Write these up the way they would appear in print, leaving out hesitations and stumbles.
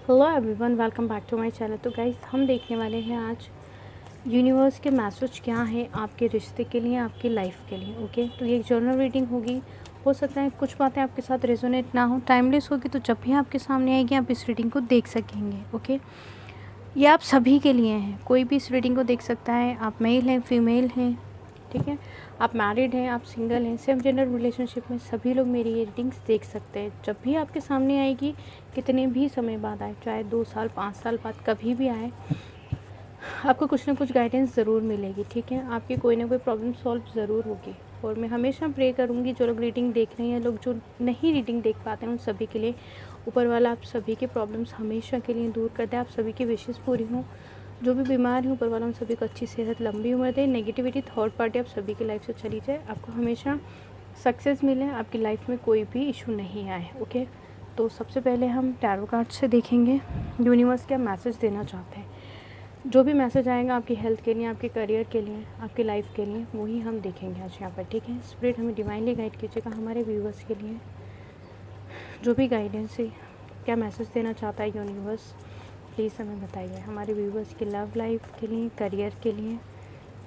Hello everyone, welcome back to my channel. तो guys, हम देखने वाले हैं आज यूनिवर्स के मैसेज क्या है आपके रिश्ते के लिए, आपकी लाइफ के लिए। ओके, तो ये एक जर्नल रीडिंग होगी। हो सकता है कुछ बातें आपके साथ रेजोनेट ना हो, टाइमलेस होगी, तो जब भी आपके सामने आएगी आप इस रीडिंग को देख सकेंगे। ओके, ये आप सभी के लिए हैं, कोई भी इस रीडिंग को देख सकता है। आप मेल हैं, फीमेल हैं, ठीक है, आप मैरिड हैं, आप सिंगल हैं, सेम जेंडर रिलेशनशिप में सभी लोग मेरी ये रीडिंग्स देख सकते हैं। जब भी आपके सामने आएगी, कितने भी समय बाद आए, चाहे 2 साल 5 साल बाद कभी भी आए, आपको कुछ ना कुछ गाइडेंस ज़रूर मिलेगी। ठीक है, आपकी कोई ना कोई प्रॉब्लम सॉल्व ज़रूर होगी। और मैं हमेशा प्रे करूँगी, जो लोग रीडिंग देख रहे हैं, लोग जो नहीं रीडिंग देख पाते हैं, उन सभी के लिए ऊपर वाला आप सभी के प्रॉब्लम्स हमेशा के लिए दूर कर दे, आप सभी की विशेज़ पूरी हों। जो भी बीमार हैं, ऊपर वाला उन सभी को अच्छी सेहत, लंबी उम्र दे। नेगेटिविटी, थर्ड पार्टी आप सभी की लाइफ से चली जाए, आपको हमेशा सक्सेस मिले, आपकी लाइफ में कोई भी इशू नहीं आए। ओके, तो सबसे पहले हम टैरो कार्ड से देखेंगे यूनिवर्स क्या मैसेज देना चाहते हैं। जो भी मैसेज आएगा आपकी हेल्थ के लिए, आपके करियर के लिए, आपकी लाइफ के लिए, वही हम देखेंगे आज यहाँ पर। ठीक है, स्पिरिट हमें डिवाइनली गाइड कीजिएगा हमारे व्यूवर्स के लिए। जो भी गाइडेंस है, क्या मैसेज देना चाहता है यूनिवर्स, प्लीज़ हमें बताइए। हमारे व्यूवर्स की लव लाइफ के लिए, करियर के लिए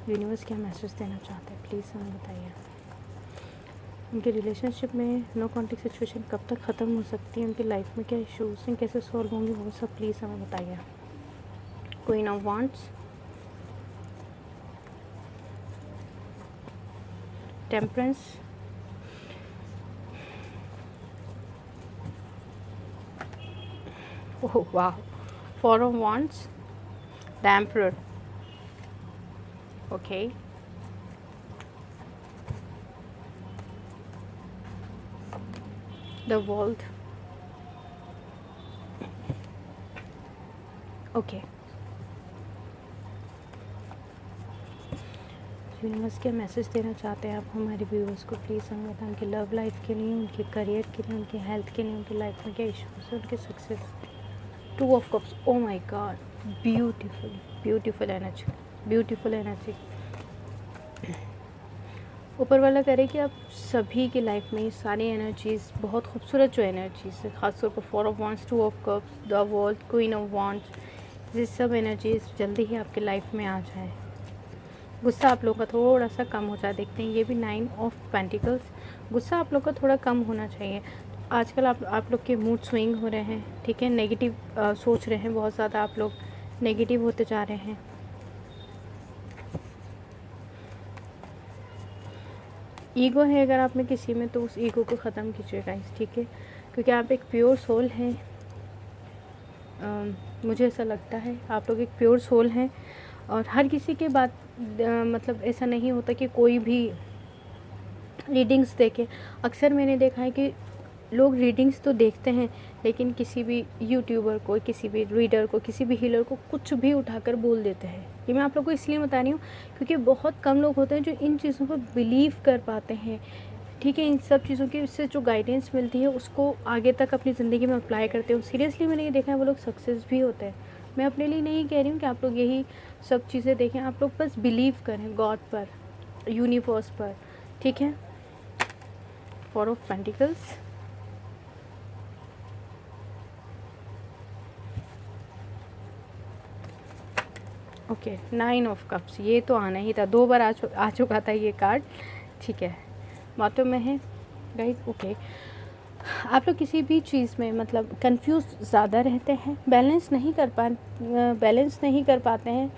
यूनिवर्स क्या मैसेज देना चाहता है, प्लीज़ हमें बताइए। उनके रिलेशनशिप में नो कॉन्टेक्ट सिचुएशन कब तक ख़त्म हो सकती है, उनकी लाइफ में क्या इश्यूज़ हैं, कैसे सॉल्व होंगे, वो सब प्लीज़ हमें बताइए। क्वीन ऑफ वांड्स, टेम्परेंस, ओह वाह, four of wands, the emperor, okay, the world, okay. Universe क्या मैसेज देना चाहते हैं आप हमारे व्यूअर्स को, प्लीज़ हमें बताएं। उनकी लव लाइफ के लिए, उनके करियर के लिए, उनकी हेल्थ के लिए, उनकी लाइफ में क्या इश्यूज है, उनके success. Two of cups, oh my God, beautiful beautiful energy, beautiful energy. ऊपर वाला करे कि आप सभी की लाइफ में सारी एनर्जीज़, बहुत खूबसूरत जो एनर्जीज़ है, खासतौर पर four of wands, two of cups, the world, queen of wands, ये सब एनर्जीज़ जल्दी ही आपकी लाइफ में आ जाए। गुस्सा आप लोग का थोड़ा सा कम हो जाए, देखते हैं ये भी 9 ऑफ पेंटिकल्स। गुस्सा आप लोग का थोड़ा कम होना चाहिए। आजकल आप लोग के मूड स्विंग हो रहे हैं, ठीक है, नेगेटिव सोच रहे हैं, बहुत ज़्यादा आप लोग नेगेटिव होते जा रहे हैं। ईगो है अगर आप में किसी में, तो उस ईगो को ख़त्म कीजिएगा इस, ठीक है, क्योंकि आप एक प्योर सोल हैं। मुझे ऐसा लगता है आप लोग एक प्योर सोल हैं। और हर किसी के बात मतलब ऐसा नहीं होता कि कोई भी रीडिंग्स देखे। अक्सर मैंने देखा है कि लोग रीडिंग्स तो देखते हैं, लेकिन किसी भी यूट्यूबर को, किसी भी रीडर को, किसी भी हीलर को कुछ भी उठाकर बोल देते हैं। ये मैं आप लोग को इसलिए बता रही हूँ क्योंकि बहुत कम लोग होते हैं जो इन चीज़ों पर बिलीव कर पाते हैं। ठीक है, इन सब चीज़ों की इससे जो गाइडेंस मिलती है उसको आगे तक अपनी ज़िंदगी में अप्लाई करते हो। सीरियसली मैंने ये देखा है, वो लोग सक्सेस भी होते हैं। मैं अपने लिए नहीं कह रही हूँ कि आप लोग यही सब चीज़ें देखें, आप लोग बस बिलीव करें गॉड पर, यूनिवर्स पर, ठीक है। Four of pentacles, okay, 9 of cups, ये तो आना ही था, 2 बार आ चुका था ये कार्ड, ठीक है, बातों में है गाइस। ओके, आप लोग किसी भी चीज़ में मतलब कंफ्यूज ज़्यादा रहते हैं, बैलेंस नहीं कर पाते हैं।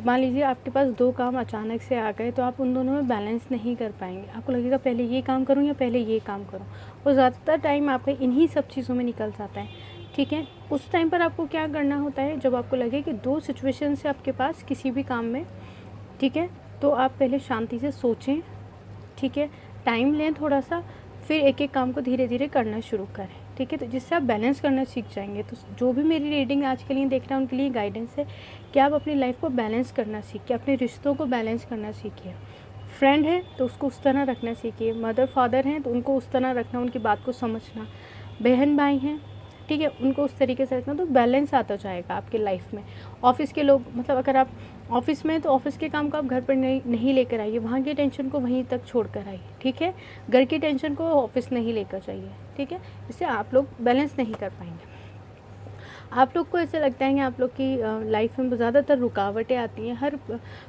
मान लीजिए आपके पास 2 काम अचानक से आ गए, तो आप उन दोनों में बैलेंस नहीं कर पाएंगे। आपको लगेगा पहले ये काम करूँ या पहले ये काम करूँ, और ज़्यादातर टाइम आपका इन्हीं सब चीज़ों में निकल जाता है। ठीक है, उस टाइम पर आपको क्या करना होता है, जब आपको लगे कि 2 सिचुएशन से आपके पास किसी भी काम में, ठीक है, तो आप पहले शांति से सोचें, ठीक है, टाइम लें थोड़ा सा, फिर एक एक काम को धीरे धीरे करना शुरू करें, ठीक है, तो जिससे आप बैलेंस करना सीख जाएंगे। तो जो भी मेरी रीडिंग आज के लिए देख रहे हैं उनके लिए गाइडेंस है कि आप अपनी लाइफ को बैलेंस करना सीखिए, अपने रिश्तों को बैलेंस करना सीखिए। फ्रेंड है तो उसको उस तरह रखना सीखिए, मदर फादर हैं तो उनको उस तरह रखना, उनकी बात को समझना, बहन भाई हैं, ठीक है, उनको उस तरीके से रखना, तो बैलेंस आता जाएगा आपकी लाइफ में। ऑफ़िस के लोग, मतलब अगर आप ऑफ़िस में, तो ऑफ़िस के काम को आप घर पर नहीं लेकर आइए, वहाँ की टेंशन को वहीं तक छोड़ कर आइए, ठीक है, घर की टेंशन को ऑफ़िस नहीं लेकर जाइए, ठीक है, इससे आप लोग बैलेंस नहीं कर पाएंगे। आप लोग को ऐसे लगता है कि आप लोग की लाइफ में ज़्यादातर रुकावटें आती हैं, हर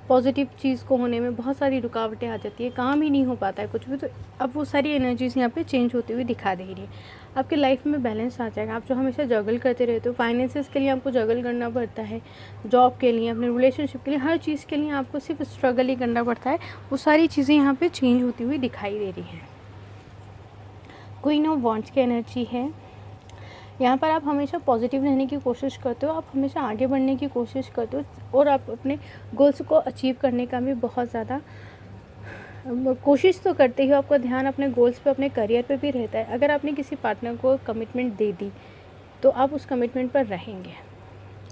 पॉजिटिव चीज़ को होने में बहुत सारी रुकावटें आ जाती है, काम ही नहीं हो पाता है कुछ भी। तो अब वो सारी एनर्जीज़ यहाँ पे चेंज होती हुई दिखा दे रही है। आपकी लाइफ में बैलेंस आ जाएगा। आप जो हमेशा जगल करते रहते हो, फाइनेंसेस के लिए आपको जगल करना पड़ता है, जॉब के लिए, अपने रिलेशनशिप के लिए, हर चीज़ के लिए आपको सिर्फ स्ट्रगल ही करना पड़ता है। वो सारी चीज़ें यहाँ पे चेंज होती हुई दिखाई दे रही हैं। क्वीन ऑफ वॉन्ड्स की एनर्जी है। यहाँ पर आप हमेशा पॉजिटिव रहने की कोशिश करते हो, आप हमेशा आगे बढ़ने की कोशिश करते हो और आप अपने गोल्स को अचीव करने का भी बहुत ज़्यादा कोशिश तो करते ही हो। आपका ध्यान अपने गोल्स पे, अपने करियर पे भी रहता है। अगर आपने किसी पार्टनर को कमिटमेंट दे दी तो आप उस कमिटमेंट पर रहेंगे,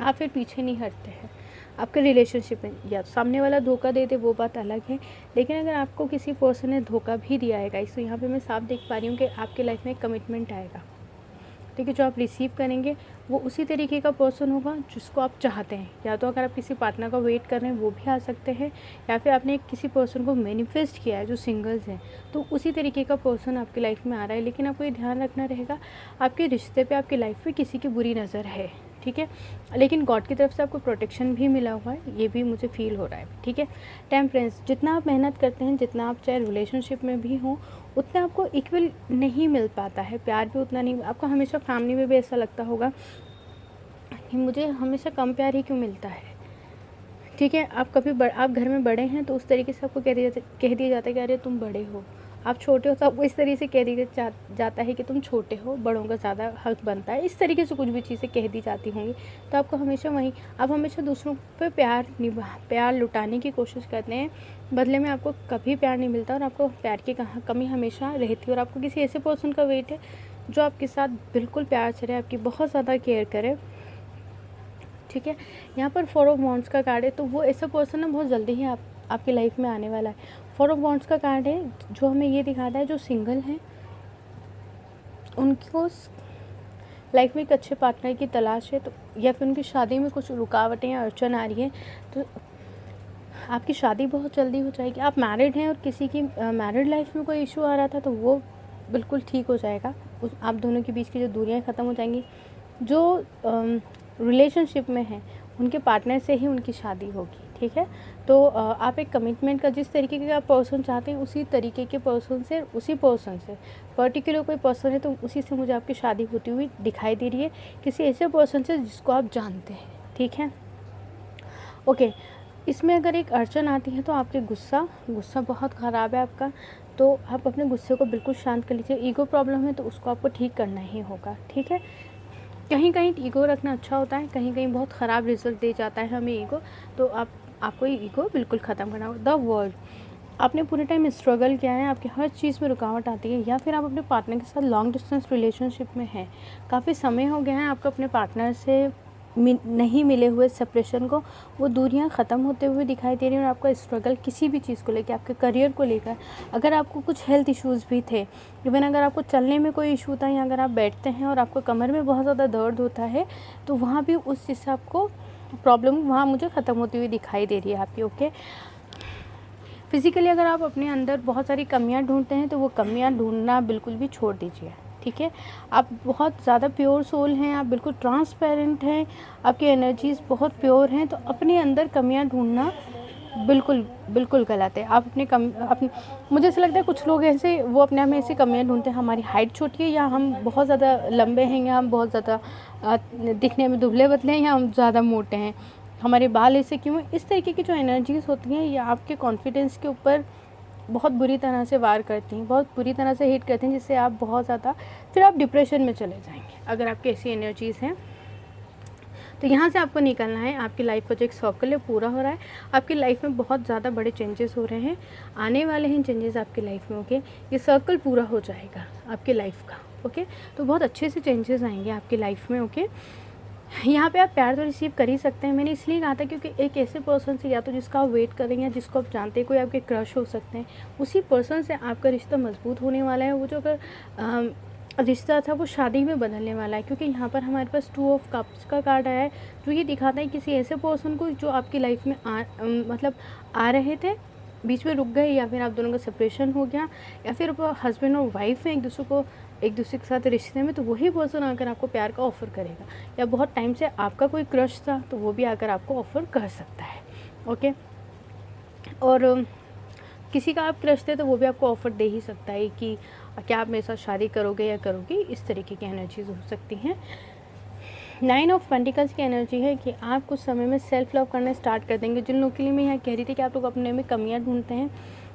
आप फिर पीछे नहीं हटते हैं। आपके रिलेशनशिप में या तो सामने वाला धोखा दे दे वो बात अलग है, लेकिन अगर आपको किसी पर्सन ने धोखा भी दिया है गाइस, तो यहाँ पे मैं साफ देख पा रही हूँ कि आपके लाइफ में एक कमिटमेंट आएगा, ठीक है। जो आप रिसीव करेंगे वो उसी तरीके का पर्सन होगा जिसको आप चाहते हैं। या तो अगर आप किसी पार्टनर का वेट कर रहे हैं वो भी आ सकते हैं, या फिर आपने किसी पर्सन को मैनिफेस्ट किया है जो सिंगल्स हैं, तो उसी तरीके का पर्सन आपकी लाइफ में आ रहा है। लेकिन आपको ये ध्यान रखना रहेगा, आपके रिश्ते पे, आपकी लाइफ में किसी की बुरी नज़र है, ठीक है, लेकिन गॉड की तरफ से आपको प्रोटेक्शन भी मिला हुआ है, ये भी मुझे फील हो रहा है, ठीक है। टेम्परेंस, जितना आप मेहनत करते हैं, जितना आप चाहे रिलेशनशिप में भी हों, उतना आपको इक्वल नहीं मिल पाता है, प्यार भी उतना नहीं। आपको हमेशा फैमिली में भी ऐसा लगता होगा कि मुझे हमेशा कम प्यार ही क्यों मिलता है, ठीक है। आप आप घर में बड़े हैं तो उस तरीके से आपको कह दिया जाता है कि अरे तुम बड़े हो। आप छोटे हो तो आपको इस तरीके से कह दिया जाता है कि तुम छोटे हो, बड़ों का ज़्यादा हक बनता है। इस तरीके से कुछ भी चीज़ें कह दी जाती होंगी, तो आपको हमेशा आप हमेशा दूसरों पे प्यार लुटाने की कोशिश करते हैं, बदले में आपको कभी प्यार नहीं मिलता और आपको प्यार की कमी हमेशा रहती है। और आपको किसी ऐसे पर्सन का वेट है जो आपके साथ बिल्कुल प्यार से रहे, आपकी बहुत ज़्यादा केयर करे, ठीक है। यहाँ पर 4 ऑफ वॉन्ड्स का कार्ड है, तो वो ऐसा पर्सन है बहुत जल्दी ही आपकी लाइफ में आने वाला है। 4 ऑफ वॉन्ड्स का कार्ड है जो हमें ये दिखाता है जो सिंगल हैं उनको लाइफ में एक अच्छे पार्टनर की तलाश है, तो या फिर उनकी शादी में कुछ रुकावटें या अड़चन आ रही है, तो आपकी शादी बहुत जल्दी हो जाएगी। आप मैरिड हैं और किसी की मैरिड लाइफ में कोई इशू आ रहा था तो वो बिल्कुल ठीक हो जाएगा। आप दोनों के बीच की जो दूरियां ख़त्म हो जाएंगी। जो रिलेशनशिप में हैं उनके पार्टनर से ही उनकी शादी होगी, ठीक है। तो आप एक कमिटमेंट का जिस तरीके का आप पर्सन चाहते हैं उसी तरीके के पर्सन से, उसी पर्सन से पर्टिकुलर कोई पर्सन है तो उसी से मुझे आपकी शादी होती हुई दिखाई दे रही है, किसी ऐसे पर्सन से जिसको आप जानते हैं, ठीक है। ओके, इसमें अगर एक अड़चन आती है तो आपके गुस्सा बहुत ख़राब है आपका, तो आप अपने गुस्से को बिल्कुल शांत कर लीजिए। ईगो प्रॉब्लम है तो उसको आपको ठीक करना ही होगा, ठीक है। कहीं कहीं ईगो रखना अच्छा होता है, कहीं कहीं बहुत ख़राब रिजल्ट दे जाता है हमें ईगो, तो आपको ईगो बिल्कुल ख़त्म करना होगा। द वर्ल्ड, आपने पूरे टाइम स्ट्रगल किया है, आपकी हर चीज़ में रुकावट आती है, या फिर आप अपने पार्टनर के साथ लॉन्ग डिस्टेंस रिलेशनशिप में हैं, काफ़ी समय हो गया है आपको अपने पार्टनर से नहीं मिले हुए, सेपरेशन को, वो दूरियां ख़त्म होते हुए दिखाई दे रही हैं। और आपका स्ट्रगल किसी भी चीज़ को लेकर, आपके करियर को लेकर, अगर आपको कुछ हेल्थ इश्यूज़ भी थे, इवन अगर आपको चलने में कोई इशू था, या अगर आप बैठते हैं और आपको कमर में बहुत ज़्यादा दर्द होता है, तो वहाँ भी उस चीज़ से आपको प्रॉब्लम वहाँ मुझे ख़त्म होती हुई दिखाई दे रही है आपकी, ओके। फिज़िकली अगर आप अपने अंदर बहुत सारी कमियां ढूंढते हैं तो वो कमियां ढूंढना बिल्कुल भी छोड़ दीजिए, ठीक है। आप बहुत ज़्यादा प्योर सोल हैं, आप बिल्कुल ट्रांसपेरेंट हैं, आपकी एनर्जीज़ बहुत प्योर हैं, तो अपने अंदर कमियां ढूंढना बिल्कुल गलत है। आप अपने मुझे ऐसा लगता है कुछ लोग ऐसे वो अपने आप में ऐसी कमियां ढूंढते हैं, हमारी हाइट छोटी है, या हम बहुत ज़्यादा लंबे हैं, या हम बहुत ज़्यादा दिखने में दुबले पतले हैं, या हम ज़्यादा मोटे हैं, हमारे बाल ऐसे क्यों हैं। इस तरीके की जो एनर्जीज़ होती हैं ये आपके कॉन्फिडेंस के ऊपर बहुत बुरी तरह से वार करती हैं, बहुत बुरी तरह से हिट करती हैं, जिससे आप बहुत ज़्यादा फिर आप डिप्रेशन में चले जाएंगे अगर आपकी ऐसी एनर्जीज़ हैं। तो यहाँ से आपको निकलना है। आपकी लाइफ का जो एक सर्कल है पूरा हो रहा है, आपकी लाइफ में बहुत ज़्यादा बड़े चेंजेस हो रहे हैं, आने वाले हैं चेंजेस आपकी लाइफ में, ओके। ये सर्कल पूरा हो जाएगा आपकी लाइफ का, ओके। तो बहुत अच्छे से चेंजेस आएंगे आपकी लाइफ में, ओके। यहाँ पे आप प्यार तो रिसीव कर ही सकते हैं। मैंने इसलिए कहा था क्योंकि एक ऐसे पर्सन से, या तो जिसका आप वेट कर रहे हैं, या जिसको आप जानते हैं, कोई आपके क्रश हो सकते हैं, उसी पर्सन से आपका रिश्ता मजबूत होने वाला है। वो जो अगर रिश्ता था वो शादी में बदलने वाला है, क्योंकि यहाँ पर हमारे पास 2 ऑफ कप्स का कार्ड आया है, जो ये दिखाता है किसी ऐसे पर्सन को जो आपकी लाइफ में मतलब आ रहे थे, बीच में रुक गए, या फिर आप दोनों का सेपरेशन हो गया, या फिर हस्बैंड और वाइफ हैं, एक दूसरे को एक दूसरे के साथ रिश्ते में, तो वही पर्सन आकर आपको प्यार का ऑफ़र करेगा। या बहुत टाइम से आपका कोई क्रश था तो वो भी आकर आपको ऑफ़र कर सकता है। ओके, और किसी का आप क्रश थे तो वो भी आपको ऑफ़र दे ही सकता है कि क्या आप मेरे साथ शादी करोगे या करोगी, इस तरीके की एनर्जीज हो सकती हैं। 9 ऑफ पेंटिकल्स की एनर्जी है कि आप कुछ समय में सेल्फ लव करना स्टार्ट कर देंगे। जिन लोगों के लिए मैं यहाँ कह रही थी कि आप लोग अपने में कमियाँ ढूंढते हैं,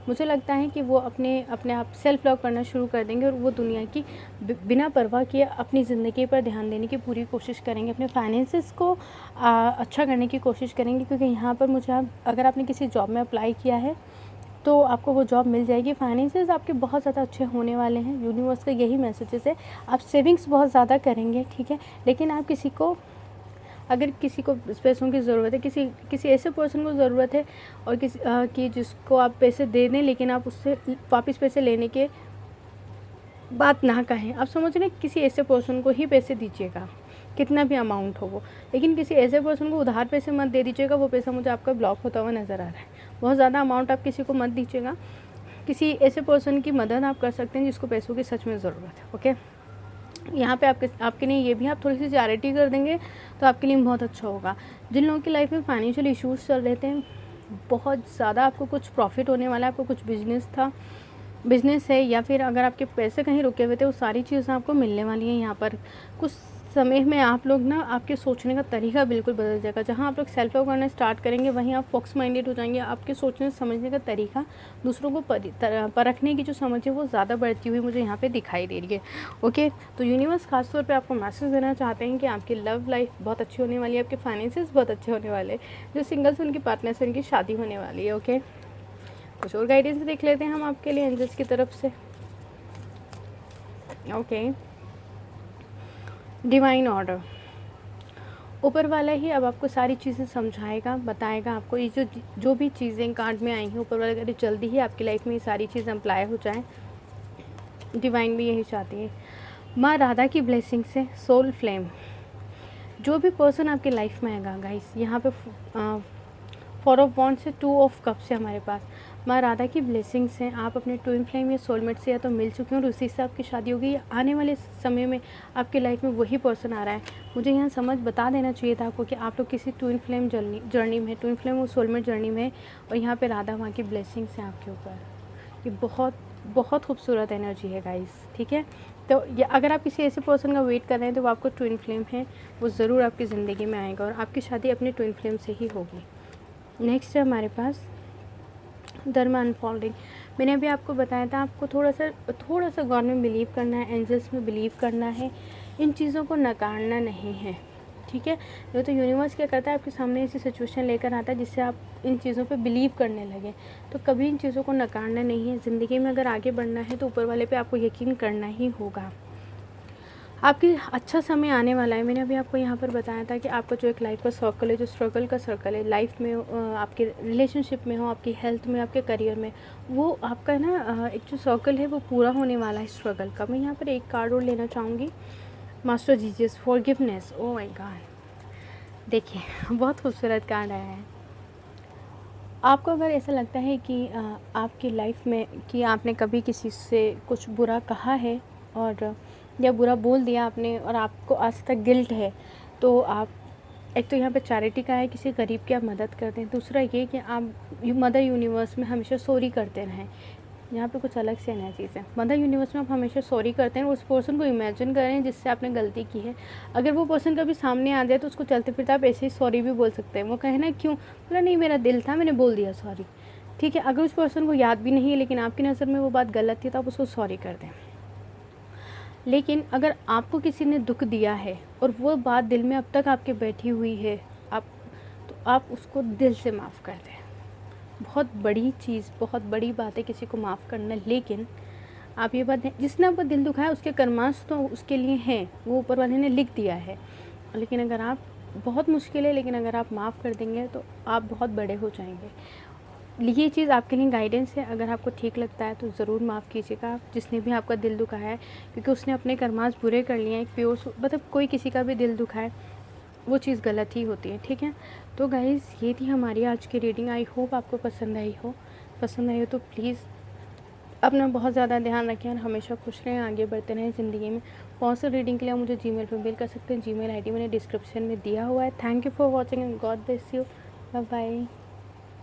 मुझे लगता है कि वो अपने आप सेल्फ लव करना शुरू कर देंगे और वो दुनिया की बिना परवाह किए अपनी ज़िंदगी पर ध्यान देने की पूरी कोशिश करेंगे। अपने फाइनेंसेस को अच्छा करने की कोशिश करेंगे, क्योंकि यहाँ पर मुझे अगर आपने किसी जॉब में अप्लाई किया है तो आपको वो जॉब मिल जाएगी। फाइनेंसेस आपके बहुत ज़्यादा अच्छे होने वाले हैं। यूनिवर्स का यही मैसेजेस है। आप सेविंग्स बहुत ज़्यादा करेंगे, ठीक है। लेकिन आप अगर किसी को पैसों की ज़रूरत है, किसी ऐसे पर्सन को ज़रूरत है और कि जिसको आप पैसे दे दें, लेकिन आप उससे वापस पैसे लेने के बात ना कहें। आप समझ रहे हैं, किसी ऐसे पर्सन को ही पैसे दीजिएगा, कितना भी अमाउंट हो वो, लेकिन किसी ऐसे पर्सन को उधार पैसे मत दे दीजिएगा। वो पैसा मुझे आपका ब्लॉक होता हुआ नज़र आ रहा है। बहुत ज़्यादा अमाउंट आप किसी को मत दीजिएगा। किसी ऐसे पर्सन की मदद आप कर सकते हैं जिसको पैसों की सच में ज़रूरत है। ओके, यहाँ पे आपके लिए ये भी आप थोड़ी सी चैरिटी कर देंगे तो आपके लिए बहुत अच्छा होगा। जिन लोगों की लाइफ में फाइनेंशियल इश्यूज़ चल रहे थे, बहुत ज़्यादा आपको कुछ प्रॉफिट होने वाला है। आपको कुछ बिज़नेस है, या फिर अगर आपके पैसे कहीं रुके हुए थे, वो सारी चीज़ें आपको मिलने वाली हैं। यहाँ पर कुछ समय में आप लोग ना, आपके सोचने का तरीका बिल्कुल बदल जाएगा। जहाँ आप लोग सेल्फ लव करना स्टार्ट करेंगे, वहीं आप फोकस माइंडेड हो जाएंगे। आपके सोचने समझने का तरीका, दूसरों को परखने की जो समझ है वो ज़्यादा बढ़ती हुई मुझे यहाँ पे दिखाई दे रही है। ओके, तो यूनिवर्स खासतौर पे आपको मैसेज देना चाहते हैं कि आपकी लव लाइफ बहुत अच्छी होने वाली है, आपके फाइनेंसेस बहुत अच्छे होने वाले हैं। जो सिंगल्स, उनकी पार्टनर से उनकी शादी होने वाली है। ओके, कुछ और गाइडेंस देख लेते हैं हम आपके लिए एंजल्स की तरफ से। ओके, डिवाइन ऑर्डर, ऊपर वाला ही अब आपको सारी चीज़ें समझाएगा, बताएगा आपको। ये जो भी चीज़ें कार्ड में आई हैं, ऊपर वाला कह जल्दी ही आपकी लाइफ में ये सारी चीज़ें अप्लाई हो जाएं। डिवाइन भी यही चाहती है। माँ राधा की ब्लेसिंग से सोल फ्लेम, जो भी पर्सन आपकी लाइफ में आएगा गाइस, यहाँ पे 4 ऑफ वॉन्ड्स से 2 ऑफ कप से हमारे पास माँ राधा की ब्लेसिंग्स हैं। आप अपने ट्विन फ्लेम या सोलमेट से या तो मिल चुके हैं और उसी से आपकी शादी होगी, या आने वाले समय में आपकी लाइफ में वही पर्सन आ रहा है। मुझे यहाँ समझ बता देना चाहिए था आपको कि आप लोग किसी ट्विन फ्लेम जर्नी में, ट्विन फ्लेम और सोलमेट जर्नी में, और यहाँ पे राधा माँ की ब्लेसिंग्स हैं आपके ऊपर। ये बहुत बहुत खूबसूरत एनर्जी है गाइस, ठीक है। तो ये अगर आप किसी ऐसे पर्सन का वेट कर रहे हैं तो वो आपको ट्विन फ्लेम है, वो ज़रूर आपकी ज़िंदगी में आएगा और आपकी शादी अपने ट्विन फ्लेम से ही होगी। नेक्स्ट है हमारे पास धर्म अनफोल्डिंग। मैंने अभी आपको बताया था, आपको थोड़ा सा गॉड में बिलीव करना है, एंजल्स में बिलीव करना है, इन चीज़ों को नकारना नहीं है, ठीक है। नहीं तो यूनिवर्स क्या करता है, आपके सामने ऐसी सिचुएशन लेकर आता है जिससे आप इन चीज़ों पे बिलीव करने लगे। तो कभी इन चीज़ों को नकारना नहीं है। ज़िंदगी में अगर आगे बढ़ना है तो ऊपर वाले पे आपको यकीन करना ही होगा। आपकी अच्छा समय आने वाला है। मैंने अभी आपको यहाँ पर बताया था कि आपका जो एक लाइफ का सर्कल है, जो स्ट्रगल का सर्कल है, लाइफ में आपके रिलेशनशिप में हो, आपकी हेल्थ में, आपके करियर में, वो आपका ना एक जो सर्कल है वो पूरा होने वाला है स्ट्रगल का। मैं यहाँ पर एक कार्ड और लेना चाहूँगी, master Jesus forgiveness. Oh my God, देखिए बहुत खूबसूरत कार्ड आया है। आपको अगर ऐसा लगता है कि आपकी लाइफ में कि आपने कभी किसी से कुछ बुरा कहा है और या बुरा बोल दिया आपने और आपको आज तक गिल्ट है, तो आप एक तो यहाँ पे चैरिटी का है, किसी गरीब की आप मदद करते हैं। दूसरा ये कि आप मदर यूनिवर्स में हमेशा सॉरी करते रहें। यहाँ पे कुछ अलग से नया चीज़ है। मदर यूनिवर्स में आप हमेशा सॉरी करते हैं और उस पर्सन को इमेजिन करें जिससे आपने गलती की है। अगर वो पर्सन कभी सामने आ जाए तो उसको चलते फिरते आप ऐसे ही सॉरी भी बोल सकते हैं। वो कहे ना क्यों, बोला नहीं मेरा दिल था, मैंने बोल दिया सॉरी, ठीक है। अगर उस पर्सन को याद भी नहीं है लेकिन आपकी नज़र में वो बात गलत थी तो आप उसको सॉरी कर दें। लेकिन अगर आपको किसी ने दुख दिया है और वो बात दिल में अब तक आपके बैठी हुई है, तो आप उसको दिल से माफ़ कर दें। बहुत बड़ी चीज़, बहुत बड़ी बात है किसी को माफ़ करना। लेकिन आप ये बात, जिसने आपको दिल दुखाया उसके कर्मांश तो उसके लिए हैं, वो ऊपर वाले ने लिख दिया है। लेकिन अगर आप, बहुत मुश्किल है, लेकिन अगर आप माफ़ कर देंगे तो आप बहुत बड़े हो जाएंगे। ये चीज़ आपके लिए गाइडेंस है। अगर आपको ठीक लगता है तो ज़रूर माफ़ कीजिएगा जिसने भी आपका दिल दुखाया है, क्योंकि उसने अपने कर्मांश बुरे कर लिए हैं। एक प्योर, मतलब कोई किसी का भी दिल दुखाए वो चीज़ गलत ही होती है, ठीक है। तो गाइज़ ये थी हमारी आज की रीडिंग। आई होप आपको पसंद आई हो। पसंद आई हो तो प्लीज़ अपना बहुत ज़्यादा ध्यान रखें और हमेशा खुश रहें, आगे बढ़ते रहें ज़िंदगी में। पर्सनल रीडिंग के लिए आप मुझे जीमेल पे मेल कर सकते हैं। जीमेल आईडी मैंने डिस्क्रिप्शन में दिया हुआ है। Thank you for watching and God bless you. Bye bye.